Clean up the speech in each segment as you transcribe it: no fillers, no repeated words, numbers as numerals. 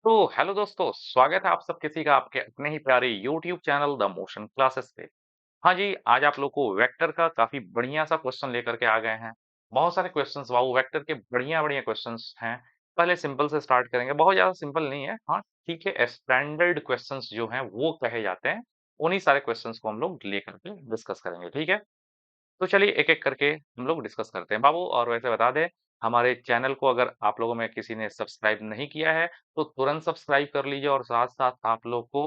तो हेलो दोस्तों, स्वागत है आप सब किसी का आपके अपने ही प्यारे YouTube channel the motion classes पे। हाँ जी, आज आप लोग को वेक्टर का काफी बढ़िया सा क्वेश्चन लेकर के आ गए हैं। बहुत सारे क्वेश्चंस वाओ वेक्टर के बढ़िया-बढ़िया क्वेश्चंस हैं। पहले सिंपल से स्टार्ट करेंगे, बहुत ज़्यादा सिंपल नहीं है। हाँ, ठीक है, स्टैंडर्ड क्वेश्चंस जो हैं वो कहे जाते हैं। उन्हीं सारे क्वेश्चंस को हम लोग लेकर के डिस्कस करेंगे, ठीक है? तो चलिए एक-एक करके हम लोग डिस्कस करते हैं बाबू। और वैसे बता दें, हमारे चैनल को अगर आप लोगों में किसी ने सब्सक्राइब नहीं किया है, तो तुरंत सब्सक्राइब कर लीजिए। और साथ-साथ आप लोग को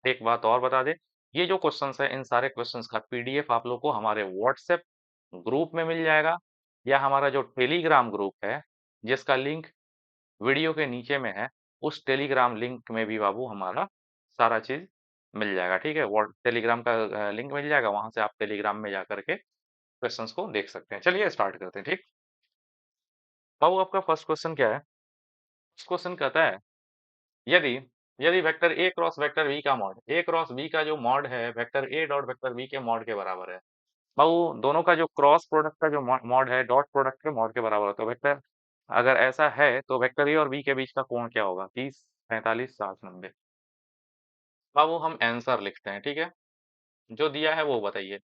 एक बात और बता दें, ये जो क्वेश्चंस हैं, इन सारे क्वेश्चंस का पीडीएफ आप लोग को हमारे व्हाट्सएप ग्रुप में मिल जाएगा, या हमारा जो टेलीग्राम ग्रुप है, जिसका लिंक वीडियो के नीचे में है, उस टेलीग्राम लिंक में भी बाबू हमारा सारा चीज़ मिल जाएगा, ठीक है? टेलीग्राम का लिंक मिल जाएगा, वहाँ से आप टेलीग्राम में जाकर के क्वेश्चंस को देख सकते हैं। चलिए स्टार्ट करते हैं, ठीक? बाबू आपका फर्स्ट क्वेश्चन क्या है? फर्स्ट क्वेश्चन कहता है, यदि यदि वेक्टर ए क्रॉस वेक्टर बी का मॉड ए क्रॉस बी का जो मॉड है वेक्टर ए डॉट वेक्टर बी के मॉड के बराबर है। बाबू दोनों का जो क्रॉस प्रोडक्ट का जो मॉड है डॉट प्रोडक्ट के मॉड के बराबर होता है। वेक्टर अगर ऐसा है तो वेक्टर ए और बी के बीच का कोण क्या होगा? 30, 45, 60, 90। बाबू हम आंसर लिखते हैं, ठीक है? जो दिया है वो बताइए।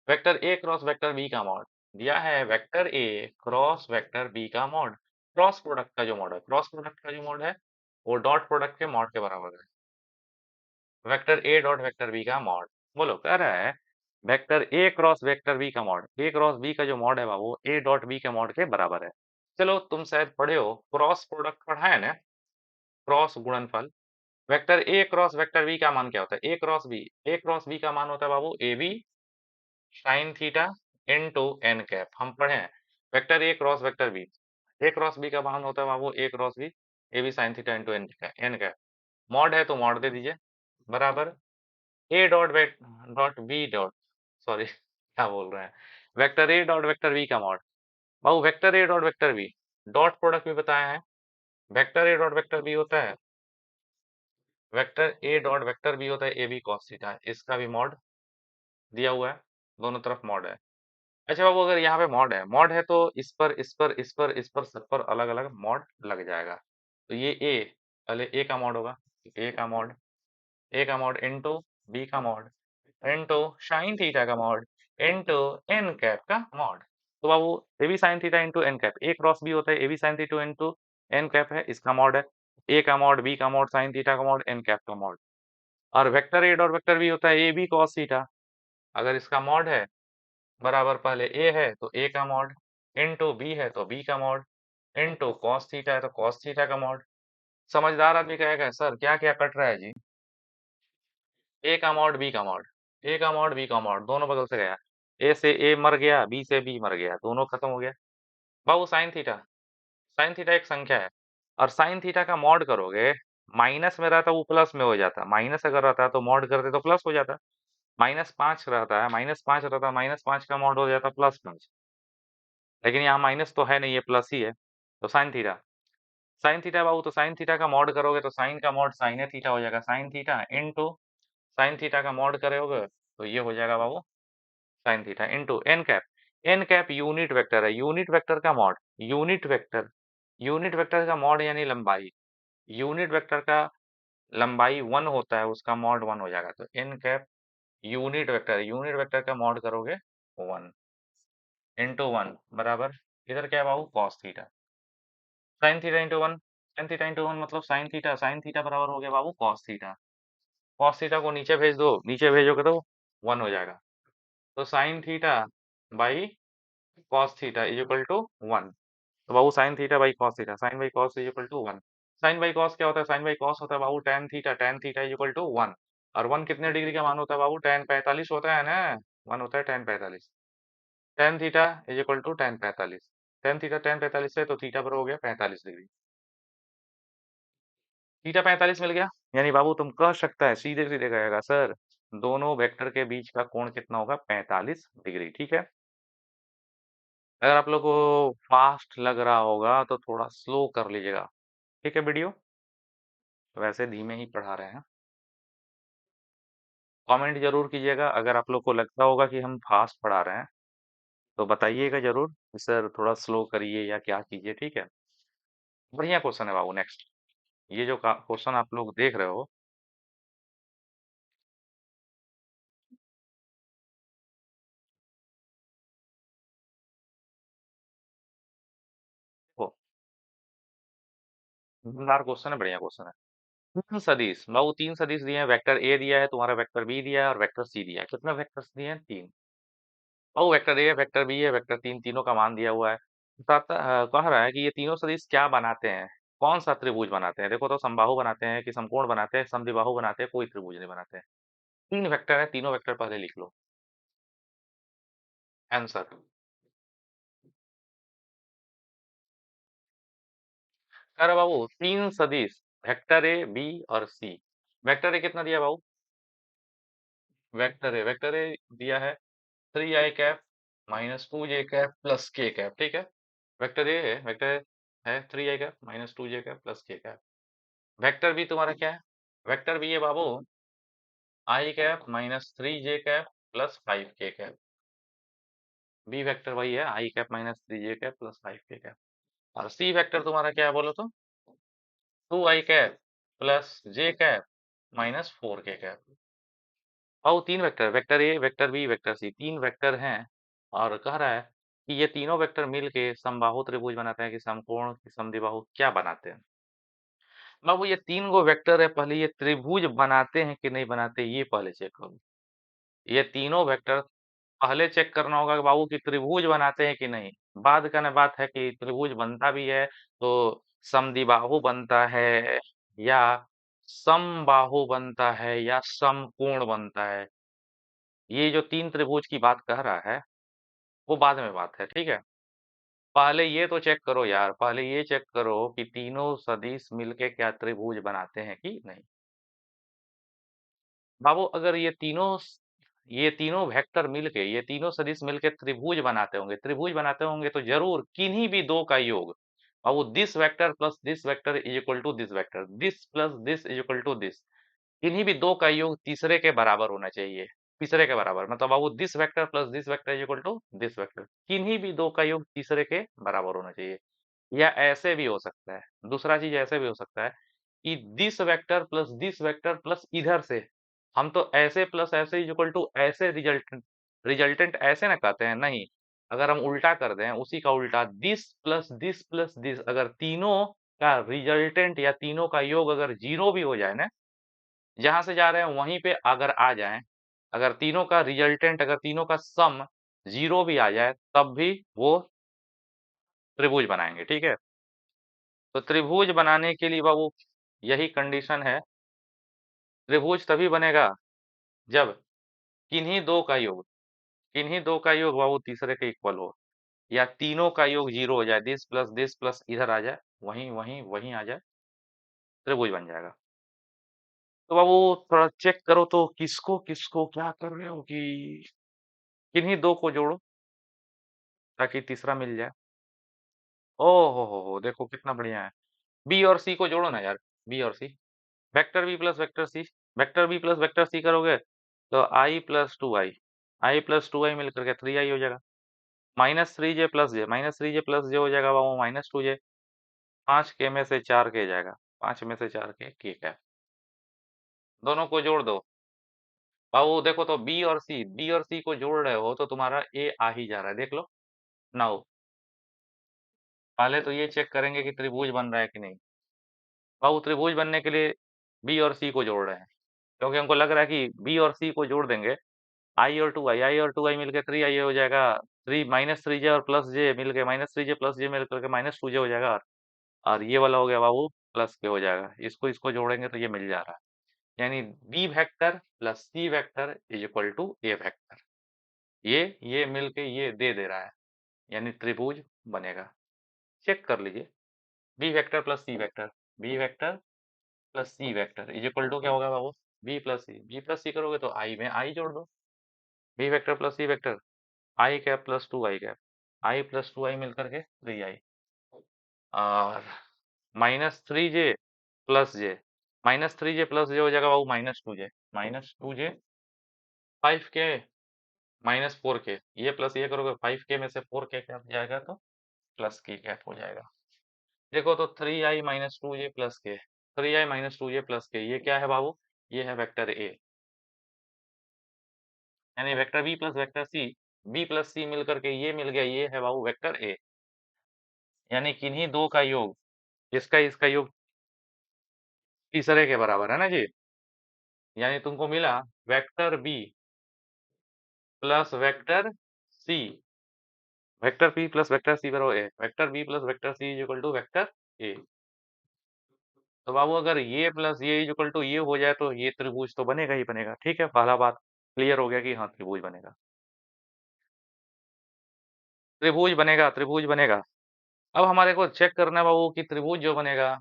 वेक्टर ए क्रॉस वेक्टर बी का मॉड दिया है, वेक्टर ए क्रॉस वेक्टर बी का मॉड क्रॉस प्रोडक्ट का जो मॉड है, क्रॉस प्रोडक्ट का जो मॉड है वो डॉट प्रोडक्ट के मॉड के बराबर है। वेक्टर ए डॉट वेक्टर बी का मॉड, बोलो कह रहा है वेक्टर ए क्रॉस वेक्टर बी का मॉड, ए क्रॉस बी का जो मॉड है वो ए डॉट बी के मॉड के बराबर है। चलो तुम शायद पढ़े हो, क्रॉस प्रोडक्ट पढ़ा है ना, क्रॉस गुणनफल। वेक्टर ए क्रॉस वेक्टर बी का मान क्या होता है? ए क्रॉस बी का मान होता है बाबू a b sine theta into n cap. हम पढ़े हैं vector A cross vector b, a cross B का मान होता है बाबू a cross b a b sine theta into n cap. Mod है तो मॉड दे दीजिए, बराबर a dot dot b dot, sorry क्या बोल रहे हैं, वेक्टर ए डॉट वेक्टर बी का मॉड। बाबू वेक्टर ए dot vector b dot product भी बताया है, वेक्टर ए डॉट वेक्टर बी होता है, वेक्टर ए डॉट वेक्टर बी होता है ए बी कॉस थीटा। इसका भी मॉड दिया हुआ है, दोनों तरफ मॉड है। अच्छा बाबू अगर यहाँ पे मॉड है तो इस पर सब पर अलग अलग मॉड लग जाएगा। तो ये ए, पहले ए का मॉड होगा, ए का मॉड, ए का मॉड इनटू बी का मॉड इनटू साइन थीटा का मॉड इनटू एन कैप का मॉड। तो बाबू a b sine theta into n cap, a cross b होता है a b sine theta into n cap है, इसका मॉड है ए का मॉड बी का मॉड साइन थीटा का मॉड एन कैप का मॉड। और वेक्टर ए डॉट वेक्टर बी होता है ए बी कॉस थीटा, अगर इसका मॉड है बराबर पहले ए है तो ए का मॉड इनटू बी है तो बी का मॉड इनटू कॉस थीटा है तो कॉस थीटा का मॉड। समझदार आदमी कहेगा सर क्या क्या कट रहा है जी? ए का मॉड बी का मॉड, ए का मॉड बी का मॉड दोनों बगल से गया, ए से ए मर गया बी से बी मर गया, दोनों खत्म हो गया। बाबू साइन थीटा एक संख्या है, और साइन थीटा का मॉड करोगे, माइनस में रहता वो प्लस में हो जाता, माइनस अगर रहता तो मॉड करते तो प्लस हो जाता। -5 रहता है, -5 रहता, -5 का मॉड हो जाता +5। लेकिन यहाँ माइनस तो है नहीं, ये प्लस ही है, तो साइन थीटा बाबू, तो साइन थीटा का मॉड करोगे तो साइन का मॉड साइन थीटा हो जाएगा, sine theta into sine theta का मॉड करोगे तो ये हो जाएगा बाबू sine theta into n cap. N cap unit vector है, यूनिट वेक्टर का मॉड, यूनिट वेक्टर का मॉड यानी लंबाई, यूनिट वेक्टर का लंबाई 1 होता है, उसका मॉड 1 हो जाएगा। तो एन कैप यूनिट वेक्टर का मॉड करोगे 1 इनटू 1 बराबर, इधर क्या है बाबू cos theta, sine theta into one, sine theta into one मतलब साइन थीटा बराबर हो गया बाबू कॉस थीटा। कॉस थीटा को नीचे भेज दो, नीचे भेजोगे तो 1 हो जाएगा। तो sine theta by cos theta is equal to 1। तो बाबू sine theta by cos theta, sine by cos is equal to 1। Sine by cos क्या होता है? साइन बाई कॉस होता है बाबू tan theta is equal to 1। और 1 कितने डिग्री का मान होता है बाबू? टेन 45 होता है ना, 1 होता है tan 45। Tan theta is equal to tan 45, tan 45 है तो थीटा पर हो गया 45 डिग्री। थीटा 45 मिल गया, यानी बाबू तुम कह सकता है, सीधे सीधे कहेगा सर दोनों वेक्टर के बीच का कोण कितना होगा? 45 डिग्री, ठीक है। अगर आप लोग को फास्ट लग रहा होगा तो थोड़ा स्लो कर लीजिएगा, ठीक है वीडियो, वैसे धीमे ही पढ़ा रहे हैं। कमेंट जरूर कीजिएगा अगर आप लोग को लगता होगा कि हम फास्ट पढ़ा रहे हैं, तो बताइएगा जरूर कि सर थोड़ा स्लो करिए या क्या कीजिए, ठीक है। बढ़िया क्वेश्चन है बाबू, नेक्स्ट। ये जो क्वेश्चन आप लोग देख रहे हो, वो मजेदार क्वेश्चन है, बढ़िया क्वेश्चन है। 3 सदिश, बाबू 3 सदिश दिए हैं, वेक्टर ए दिया है, तुम्हारा वेक्टर बी दिया है और वेक्टर सी दिया है। कितने वेक्टर्स दिए हैं? 3। बाबू वेक्टर ए है, वेक्टर बी है, वेक्टर 3, तीनों का मान दिया हुआ है। कह रहा है कि ये तीनों सदिश क्या बनाते हैं? कौन सा त्रिभुज बनाते हैं? देखो तो समबाहु बनाते हैं कि समकोण बनाते हैं, समद्विबाहु बनाते हैं, कोई त्रिभुज नहीं बनाते हैं। 3 वेक्टर है, तीनों वेक्टर पहले लिख लो। आंसर। अरे बाबू 3 सदिश, वेक्टर ए, बी और सी। वेक्टर ए कितना दिया बाबू? वेक्टर ए दिया है 3i cap -2j cap plus K cap, ठीक है। वेक्टर है 3i cap -2j cap plus K cap. Vector B तुम्हारा क्या है? वेक्टर बी है बाबू i cap -3j cap plus 5k cap. B vector वही है i cap -3j cap plus 5k cap. और सी वेक्टर तुम्हारा क्या है बोलो तो? 2i cap plus j cap -4k cap. और 3 vector, vector A, vector B, vector C, 3 vector हैं। और कह रहा है कि ये तीनों वेक्टर मिलके समबाहु त्रिभुज बनाते हैं कि समकोण कि समद्विबाहु क्या बनाते हैं? बाबू ये 3 गो वेक्टर है, पहले ये त्रिभुज बनाते हैं कि नहीं बनाते ये पहले चेक करो। ये तीनों वेक्टर पहले चेक करना होगा कि बाबू कि त्रिभुज बनाते हैं कि नहीं। बाद का ना बात है कि त्रिभुज बनता भी है तो समद्विबाहु बनता है या समबाहु बनता है या समकोण बनता है। ये जो 3 त्रिभुज की बात कह रहा है वो बाद में बात है, ठीक है। पहले ये तो चेक करो यार, पहले ये चेक करो कि तीनों सदिश मिलके क्या त्रिभुज बनाते हैं कि नहीं। बाबू अगर ये तीनों वेक्टर मिलके, ये तीनों सदिश मिलके त्रिभुज बनाते होंगे तो जरूर किन्हीं भी दो का योग। बाबू this vector plus this vector is equal to this vector, this plus this is equal to this. किन्हीं भी दो का योग तीसरे के बराबर होना चाहिए। तीसरे के बराबर मतलब बाबू this vector plus this vector is equal to this vector, किन्हीं भी दो का योग तीसरे के बराबर होना चाहिए। या ऐसे भी हो सकता है, दूसरा चीज ऐसे भी हो सकता है कि दिस वेक्टर प्लस इधर से, हम तो ऐसे प्लस ऐसे इज इक्वल टू ऐसे रिजल्टेंट ऐसे ना कहते हैं, नहीं। अगर हम उल्टा कर दें, उसी का उल्टा दिस प्लस दिस, अगर तीनों का रिजल्टेंट या तीनों का योग अगर जीरो भी हो जाए ना, जहां से जा रहे हैं वहीं पे अगर आ जाए, अगर तीनों का रिजल्टेंट, अगर तीनों का सम जीरो भी आ जाए तब भी वो त्रिभुज बनाएंगे, ठीक है। तो त्रिभुज बनाने के लिए बाबू यही कंडीशन है। त्रिभुज तभी बनेगा जब किन्हीं दो का योग, किन्हीं दो का योग बाबू तीसरे के इक्वल हो, या तीनों का योग जीरो हो जाए, दिस प्लस इधर आ जाए, वहीं वहीं वहीं आ जाए, त्रिभुज बन जाएगा। तो बाबू थोड़ा चेक करो तो किसको किसको क्या कर रहे हो कि किन्हीं दो को जोड़ो ताकि तीसरा मिल जाए। ओ हो, देखो कितना बढ़िया है। बी और सी को जोड़ो ना यार, बी और सी, vector b plus vector c, vector b plus vector c करोगे तो आई प्लस टू आई मिल करके 3i हो जाएगा। -3j हो जाएगा बाबू -2j। 5 के में से 4 के जाएगा, 5 में से 4 के क्या, दोनों को जोड़ दो। बाबू देखो तो बी और सी को जोड़ रहे हो तो तुम्हारा ए आ ही जा रहा है, देख लो। नाउ पहले तो ये चेक करेंगे कि त्रिभुज बन रहा है कि नहीं। बाबू त्रिभुज बनने के लिए बी और सी को जोड़ रहे हैं, क्योंकि हमको लग रहा है कि बी और सी को जोड़ देंगे, आई और टू आई मिलकर 3i हो जाएगा। 3 - 3j और प्लस जे मिलके -3j प्लस जे मिल करके -2j हो जाएगा। और ये वाला हो गया बाबू प्लस के हो जाएगा, इसको इसको जोड़ेंगे तो ये मिल जा रहा है। यानी B vector plus C vector is equal to A vector. ये मिलके ये दे रहा है, यानी त्रिभुज बनेगा। चेक कर लीजिए। B vector plus C vector, B vector plus C vector is equal to क्या होगा बाबू? बी प्लस सी करोगे तो आई में आई जोड़ दो। B vector plus C vector, आई प्लस टू आई मिल करके 3i। और -3j प्लस जे हो जाएगा बाबू -2j 5k -4k, ये प्लस ये करोगे 5k में से 4k कैप जाएगा तो प्लस k कैप हो जाएगा। देखो तो 3i - 2j प्लस के, 3i - 2j + k ये क्या है बाबू? ये है वेक्टर ए। यानी vector b plus vector c, b plus c मिलकर के ये मिल गया, ये है बाबू वेक्टर ए। यानी किन्हीं दो का योग, इसका इसका योग तीसरे के बराबर है ना जी। यानी तुमको मिला vector b plus vector c, vector b plus vector c बराबर a, vector b plus vector c is equal to vector a. तो बाबू अगर ये प्लस ये इज इक्वल टू ये हो जाए तो ये त्रिभुज तो बनेगा ही बनेगा। ठीक है, पहला बात क्लियर हो गया कि हाँ त्रिभुज बनेगा, त्रिभुज बनेगा, त्रिभुज बनेगा। अब हमारे को चेक करना है बाबू कि त्रिभुज जो बनेगा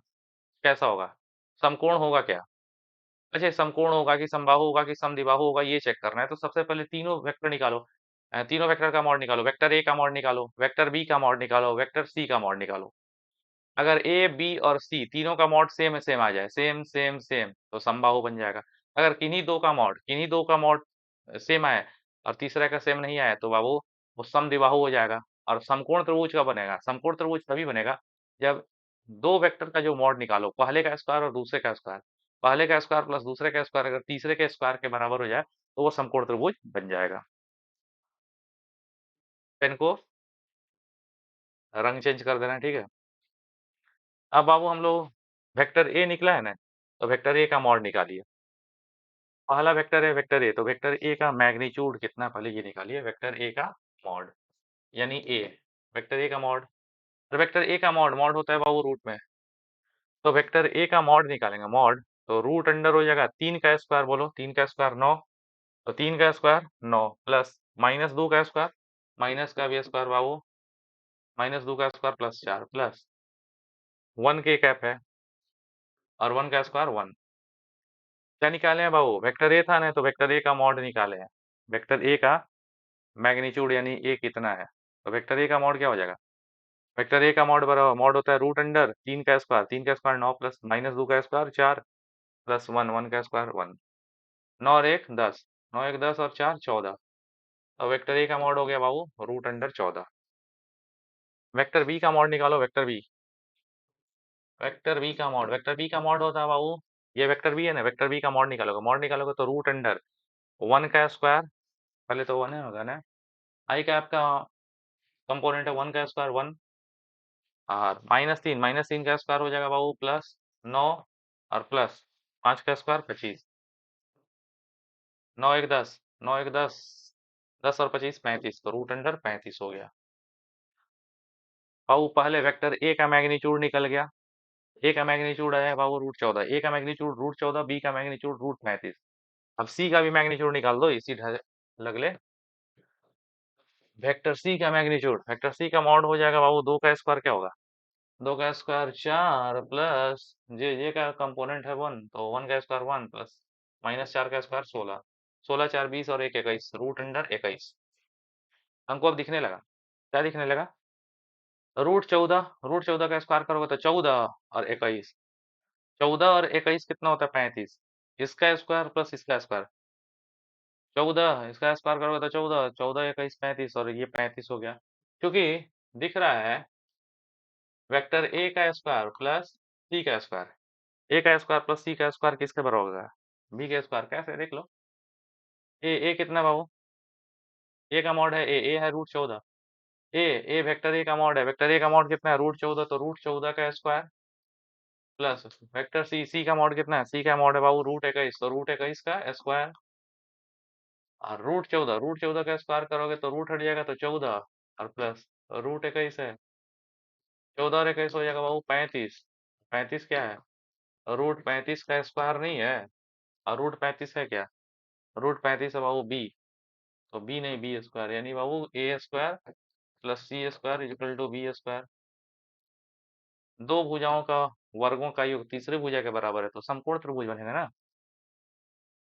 कैसा होगा, समकोण होगा क्या? अच्छा, समकोण होगा कि समबाहु होगा कि समद्विबाहु होगा, ये चेक करना है। तो सबसे पहले तीनों वेक्टर निकालो, तीनों वेक्टर का मॉड निकालो, वेक्टर ए का मॉड निकालो, वेक्टर बी का मॉड निकालो, वेक्टर सी का मॉड निकालो। अगर ए बी और सी तीनों का मॉड सेम सेम आ जाए, सेम सेम सेम, तो समबाहु बन जाएगा। अगर किन्हीं दो का मॉड सेम आए और तीसरे का सेम नहीं आया तो बाबू वो समद्विबाहु हो जाएगा। और समकोण त्रिभुज कब बनेगा? समकोण त्रिभुज तभी बनेगा जब दो वेक्टर का जो मॉड निकालो, पहले का स्क्वायर और दूसरे का स्क्वायर, पहले का स्क्वायर प्लस दूसरे का स्क्वायर अगर तीसरे के स्क्वायर के बराबर हो जाए तो वो समकोण त्रिभुज बन जाएगा। पेन को रंग चेंज कर देना है, ठीक है। अब बाबू हम लोग वेक्टर ए निकला है ना, तो वेक्टर ए का मॉड निकालिए। पहला वेक्टर है वेक्टर ए, तो वेक्टर ए का मैग्नीट्यूड कितना पहले ये निकालिए, वेक्टर ए का मॉड यानी ए, वेक्टर ए का मॉड। तो वेक्टर ए का मॉड मॉड होता है बाबू रूट में, तो वेक्टर ए का मॉड निकालेंगे मॉड, तो रूट अंडर हो जाएगा 3 का स्क्वायर, बोलो 3 का स्क्वायर 9, तो 3 का स्क्वायर 9 प्लस -2 का स्क्वायर, माइनस का भी स्क्वायर बाबू, -2 का square plus 4 plus 1 k cap है और 1 का स्क्वायर 1। क्या निकाले हैं बाबू? वेक्टर ए था ना, तो वेक्टर ए का मॉड निकाले हैं, वेक्टर ए का मैग्नीट्यूड यानी ए कितना है, तो वेक्टर ए का मॉड क्या हो जाएगा? वेक्टर ए का मॉड बराबर मॉड होता है रूट अंडर 3 का स्क्वायर, 3 का स्क्वायर 9 प्लस -2 का स्क्वायर 4 प्लस 1 का स्क्वायर 1, 9 और 1 10, 9 1 10 और 4 14। तो वेक्टर ए का मॉड हो गया बाबू रूट अंडर 14। वेक्टर बी का मॉड निकालो, वेक्टर बी, वेक्टर बी का मॉड, वेक्टर बी का मॉड होता है बाबू, ये वेक्टर बी है ना, वेक्टर बी का मॉड निकालोगे तो रूट अंडर 1 का स्क्वायर, पहले तो 1 है होगा ना, आई का आपका कंपोनेंट है 1 का स्क्वायर 1 और -3 का स्क्वायर हो जाएगा बाबू प्लस 9 और प्लस 5 का स्क्वायर 25, 9 1 10, 9 1 10, 10 और 25 35, तो रूट अंडर 35 हो गया। बाबू पहले वेक्टर ए का मैग्नीट्यूड निकल गया, ए का मैग्नीट्यूड आया है बाबू रूट 14, ए का मैग्नीट्यूड रूट 14, बी का मैग्नीट्यूड रूट 35। अब सी का भी मैग्नीट्यूड निकाल दो इसी लगले, वेक्टर सी का मैग्नीट्यूड, वेक्टर सी का मॉड हो जाएगा बाबू 2 का स्क्वायर क्या होगा? 2 का स्क्वायर 4 प्लस जे का कंपोनेंट है 1, तो 1 का स्क्वायर 1 प्लस -4 का स्क्वायर 16, 16 4 20 और 1 21, रूट अंडर 21। हमको अब दिखने लगा, क्या दिखने लगा? रूट 14 का स्क्वायर करोगे तो 14 और 21, 14 और 21 कितना होता है? 35, इसका स्क्वायर प्लस इसका स्क्वायर 14, इसका स्क्वायर करोगे तो 14, 14 21 35 और ये 35 हो गया। क्योंकि दिख रहा है वेक्टर ए का स्क्वायर प्लस सी का स्क्वायर, ए का स्क्वायर प्लस सी का स्क्वायर किसके बराबर होगा? बी के स्क्वायर। कैसे देख लो, ए कितना बाबू? ए का मॉड है ए है रूट 14, ए वेक्टर ए का मॉड है, वेक्टर ए का मॉड कितना है? रूट 14, तो रूट 14 का स्क्वायर प्लस वेक्टर सी का मॉड कितना है? सी का मॉड है बाबू रूट 21, तो रूट 21 का स्क्वायर और रूट 14 का स्क्वायर करोगे तो रूट हट जाएगा तो 14 और प्लस रूट 21 है, 14 और 21 हो जाएगा बाबू 35, 35 क्या है? रूट 35 का स्क्वायर नहीं है, और रूट 35 है क्या? रूट 35 है बाबू बी, तो बी नहीं बी स्क्वायर, यानी बाबू a square plus c square equal to b square. दो भुजाओं का वर्गों का योग तीसरे भुजा के बराबर है, तो समकोण त्रिभुज बनेगा ना।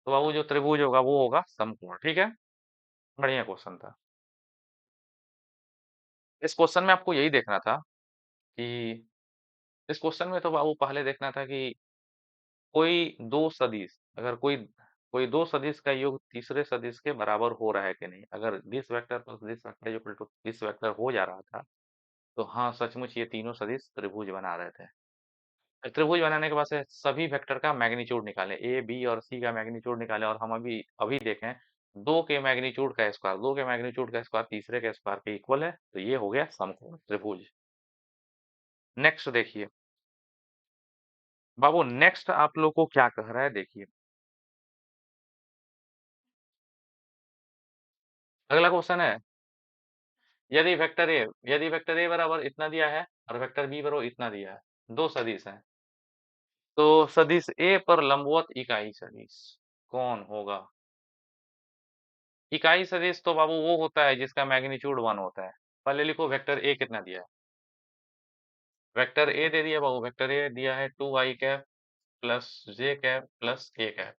तो बाबू जो त्रिभुज होगा वो होगा समकोण। ठीक है, बढ़िया क्वेश्चन था। इस क्वेश्चन में आपको यही देखना था कि इस क्वेश्चन में तो बाबू पहले देखना था कि कोई दो सदिश, अगर कोई कोई दो सदिश का योग तीसरे सदिश के बराबर हो रहा है कि नहीं। अगर this vector plus this vector equal to this vector हो जा रहा था तो हाँ सचमुच ये तीनों सदिश त्रिभुज बना रहे थे। त्रिभुज बनाने के बाद से सभी वेक्टर का मैग्नीट्यूड निकालें, ए बी और सी का मैग्नीट्यूड निकालें, और हम अभी अभी देखें दो के मैग्नीट्यूड का स्क्वायर, दो के मैग्नीट्यूड का स्क्वायर तीसरे के स्क्वायर के इक्वल है, तो ये हो गया समकोण त्रिभुज। नेक्स्ट देखिए बाबू, नेक्स्ट आप लोग को क्या कह रहा है देखिए, अगला क्वेश्चन है, यदि वेक्टर ए बराबर इतना दिया है और वेक्टर बी बराबर इतना दिया है, दो सदिश हैं, तो सदिश ए पर लंबवत इकाई सदिश कौन होगा? इकाई सदिश तो बाबू वो होता है जिसका मैग्नीट्यूड 1 होता है। पहले लिखो वेक्टर ए कितना दिया है। वेक्टर ए दे दिया बाबू, वेक्टर ए दिया है 2i cap plus J cap plus K cap.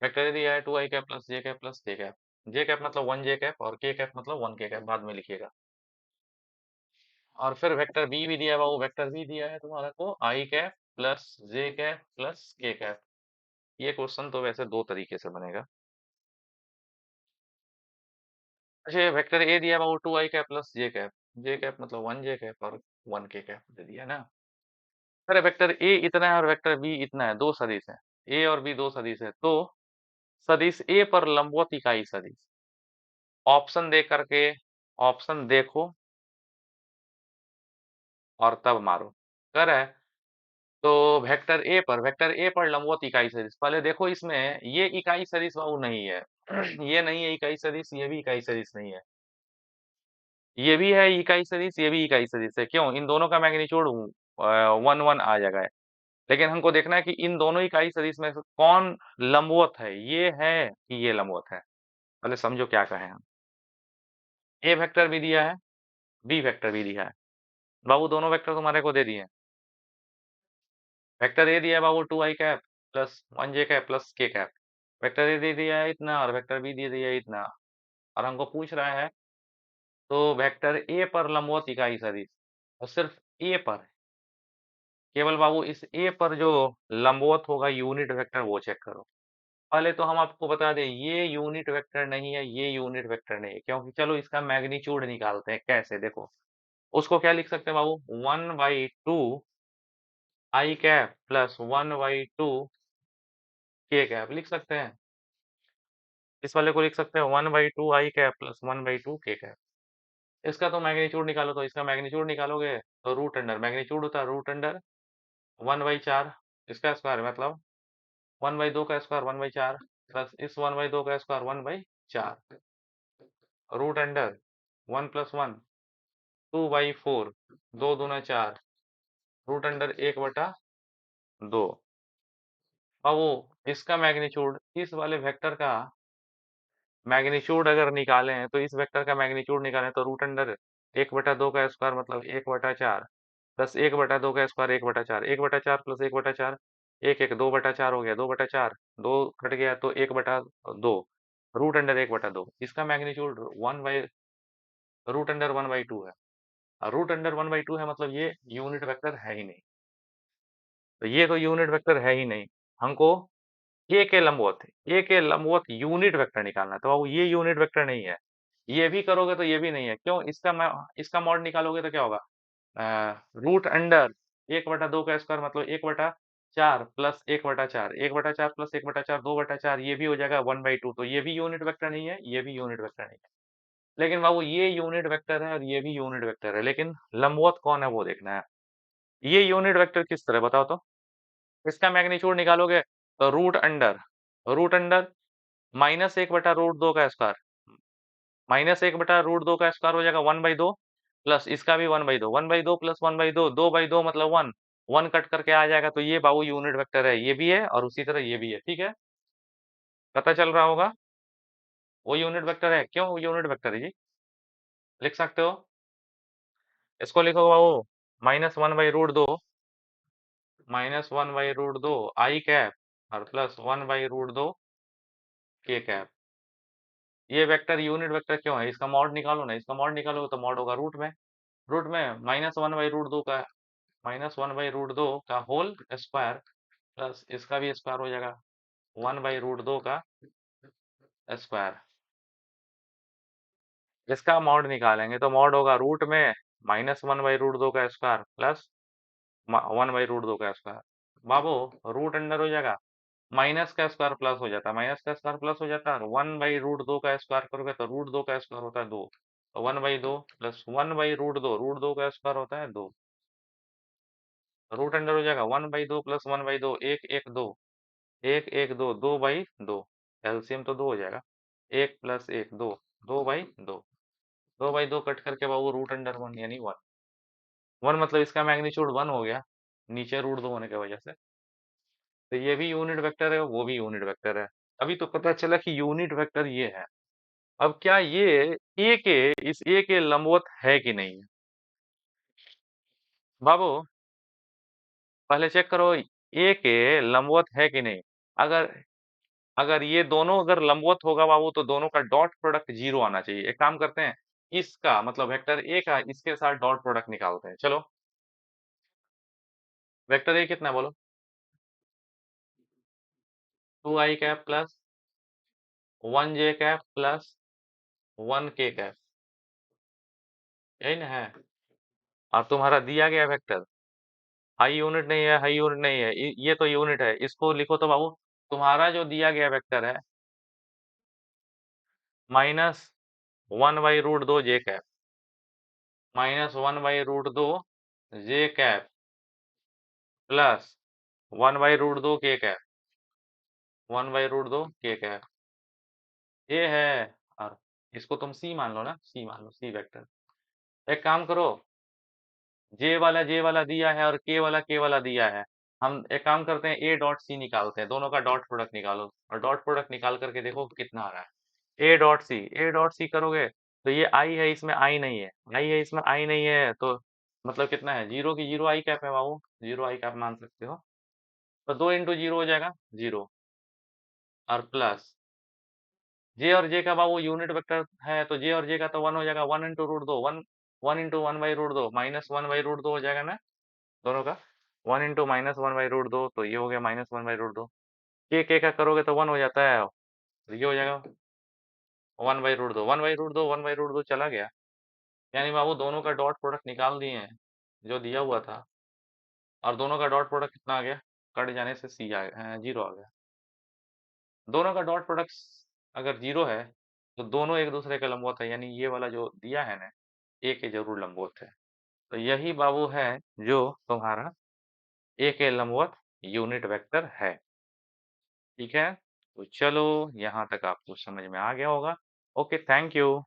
Vector A दिया है 2i कैप प्लस जे कैप प्लस के कैप। जे कैप मतलब 1 जे कैप और के कैप मतलब 1 के कैप, बाद में लिखिएगा। और फिर वेक्टर बी भी दिया है बाबू, वेक्टर बी दिया है तुम्हारा को आई कैप प्लस जे कैप प्लस के कैप। ये क्वेश्चन तो वैसे दो तरीके से बनेगा। अच्छा, ये वेक्टर ए दिया है बाबू 2i कैप प्लस जे कैप मतलब 1 जे कैप और 1 के कैप दे दिया ना। अरे वेक्टर ए इतना है और वेक्टर बी इतना है, दो सदिश है, ए और बी दो सदिश है, तो सदिश ए पर लंबवत इकाई सदिश, ऑप्शन दे करके ऑप्शन देखो और तब मारो। कर है तो वेक्टर ए पर लंबवत इकाई सदिश, पहले देखो इसमें ये इकाई सदिश बाबू नहीं है। ये नहीं है इकाई सदिश, ये भी इकाई सदिश नहीं है, ये भी है इकाई सदिश, ये भी इकाई सदिश है। क्यों? इन दोनों का मैग्नीट्यूड 1 1 आ जाएगा। लेकिन हमको देखना है कि इन दोनों इकाई सदिश में से कौन लंबवत है, ये है कि ये लंबवत है। पहले समझो क्या कहें हम। ए वेक्टर भी दिया है, बी वेक्टर भी दिया है बाबू, दोनों वेक्टर तुम्हारे को दे दिए हैं। वेक्टर ए दिया है बाबू 2i cap plus 1 J cap plus K cap. Vector A दे दिया है इतना और वेक्टर बी दे दिया है इतना, और हमको पूछ रहा है तो वेक्टर ए पर लंबवत इकाई सदिश, और सिर्फ ए पर, केवल बाबू इस ए पर जो लंबवत होगा यूनिट वेक्टर वो चेक करो। पहले तो हम आपको बता दें ये यूनिट वेक्टर नहीं है, ये यूनिट वेक्टर नहीं है, क्योंकि चलो इसका मैग्नीट्यूड निकालते हैं। कैसे देखो, उसको क्या लिख सकते हैं बाबू, 1/2 आई कैप प्लस 1/2 के कैप लिख सकते हैं। इस वाले को लिख सकते हैं 1/2 आई कैप प्लस 1/2 के कैप। इसका तो मैग्नीट्यूड निकालो, तो इसका मैग्नीट्यूड निकालोगे तो रूट अंडर मैग्नीट्यूड होता है रूट अंडर 1/4, इसका स्क्वायर मतलब 1/2 का स्क्वायर 1/4 प्लस इस 1/2 का स्क्वायर 1/4 रूट अंडर 1 + 1 2/4, दो दूना चार, रूट अंडर 1/2। अब वो इसका मैग्नीट्यूड, इस वाले वेक्टर का मैग्नीट्यूड अगर निकालें तो इस वेक्टर का मैग्नीट्यूड निकालें तो रूट अंडर 1/2 का स्क्वायर मतलब 1/4 प्लस 1/2 का स्क्वायर 1/4, 1/4 प्लस 1/4 एक एक 2/4 हो गया, 2/4 दो कट गया तो 1/2 रूट अंडर 1/2। इसका मैग्नीट्यूड रूट अंडर 1/2 है, और रूट अंडर 1/2 है मतलब ये यूनिट वेक्टर है ही नहीं। तो ये तो यूनिट वेक्टर है ही नहीं, हमको ए के लंबवत यूनिट वेक्टर निकालना है, तो बाबू ये यूनिट वेक्टर नहीं है। ये भी करोगे तो ये भी नहीं है। क्यों? इसका मॉड निकालोगे तो क्या होगा, रूट अंडर 1/2 का स्क्वायर मतलब 1/4 प्लस 1/4, 1/4 प्लस 1/4 2/4, ये भी हो जाएगा 1/2। तो ये भी यूनिट वेक्टर नहीं है, ये भी यूनिट वेक्टर नहीं है। लेकिन बाबू ये यूनिट वेक्टर है और ये भी यूनिट वेक्टर है, लेकिन लंबवत कौन है वो देखना है। ये यूनिट वेक्टर किस तरह बताओ तो, इसका मैग्नीट्यूड निकालोगे तो रूट अंडर -1/√2 का स्क्वायर, -1/√2 का स्क्वायर हो जाएगा 1/2 प्लस इसका भी 1/2, 1/2 प्लस 1/2 2/2 मतलब 1, 1 कट करके आ जाएगा, तो ये बाबू यूनिट वेक्टर है, ये भी है और उसी तरह ये भी है। ठीक है, पता चल रहा होगा, वो यूनिट वेक्टर है। क्यों वो यूनिट वेक्टर है जी, लिख सकते हो, इसको लिखो बाबू -1/√2 आई कैप और प्लस 1/√2 के कैप। ये वेक्टर यूनिट वेक्टर क्यों है, इसका मॉड निकालो ना, इसका मॉड निकालोगे तो मॉड होगा रूट में -1/√2 का होल स्क्वायर प्लस इसका भी स्क्वायर हो जाएगा 1/√2 का स्क्वायर। इसका मॉड निकालेंगे तो मॉड होगा रूट में -1/√2 का square plus one by root दो का स्क्वायर। बाबू रूट अंडर हो जाएगा, माइनस का स्क्वायर प्लस हो जाता है, माइनस का स्क्वायर प्लस हो जाता है, और वन बाई रूट दो का स्क्वायर करोगे तो रूट दो का स्क्वायर होता है दो, तो वन बाई दो प्लस वन बाई रूट दो का स्क्वायर होता है दो, रूट अंडर हो जाएगा वन बाई दो प्लस वन बाई दो, एक एक दो, एक एक दो, दो बाई दो, एलसीएम तो दो हो जाएगा, एक प्लस एक दो, दो बाई दो, दो बाई दो कट करके बाबू रूट अंडर वन यानी वन, वन मतलब इसका मैग्नीट्यूड वन हो गया, नीचे रूट दो होने की वजह से, तो ये भी यूनिट वेक्टर है, वो भी यूनिट वेक्टर है। अभी तो पता चला कि यूनिट वेक्टर ये है। अब क्या ये ए के इस ए के लंबवत है कि नहीं है? बाबू पहले चेक करो ए के लंबवत है कि नहीं। अगर अगर ये दोनों अगर लंबवत होगा बाबू तो दोनों का डॉट प्रोडक्ट जीरो आना चाहिए। एक काम करते हैं, इसका मतलब वेक्टर ए का इसके साथ डॉट प्रोडक्ट निकालते हैं। चलो वेक्टर ए कितना है बोलो? Two I cap plus one J cap plus one K cap, यही ना है। और तुम्हारा दिया गया वेक्टर हाई यूनिट नहीं है, हाई यूनिट नहीं है, ये तो यूनिट है, इसको लिखो तो बाबू तुम्हारा जो दिया गया वेक्टर है माइनस वन बाई रूट दो j cap, minus one by root दो j cap plus one by root दो k cap, one by root दो के कैप, ये है। और इसको तुम सी मान लो ना, सी मान लो, सी वेक्टर। एक काम करो, जे वाला दिया है और के वाला दिया है, हम एक काम करते हैं ए डॉट सी निकालते हैं, दोनों का डॉट प्रोडक्ट निकालो और डॉट प्रोडक्ट निकाल करके देखो कितना आ रहा है। ए डॉट सी करोगे तो ये आई है, इसमें आई नहीं है, आई है इसमें आई नहीं है, तो मतलब कितना है, जीरो की जीरो आई कैप है बाबू, जीरो आई कैप मान सकते हो। तो दो इंटू जीरो हो जाएगा जीरो, और प्लस जे और जे का बाबू यूनिट वेक्टर है तो जे और जे का तो वन हो जाएगा, वन इंटू रूट दो, one, one into one by root दो, माइनस वन बाई रूट दो हो जाएगा ना दोनों का, one into minus one by root दो, तो ये हो गया माइनस वन बाई रूट दो, के का करोगे तो वन हो जाता है, तो ये हो जाएगा वन बाई रूट दो, वन बाई रूट दो, वन बाई रूट दो चला गया, यानी बाबू दोनों का डॉट प्रोडक्ट निकाल दिए हैं जो दिया हुआ था, और दोनों का डॉट प्रोडक्ट कितना आ गया, कट जाने से सी आ गया, जीरो आ गया। दोनों का डॉट प्रोडक्ट अगर जीरो है तो दोनों एक दूसरे के लंबवत है, यानी ये वाला जो दिया है ना ए के जरूर लंबवत है, तो यही बाबू है जो तुम्हारा ए के लंबवत यूनिट वेक्टर है। ठीक है, तो चलो यहाँ तक आपको समझ में आ गया होगा। Okay, thank you.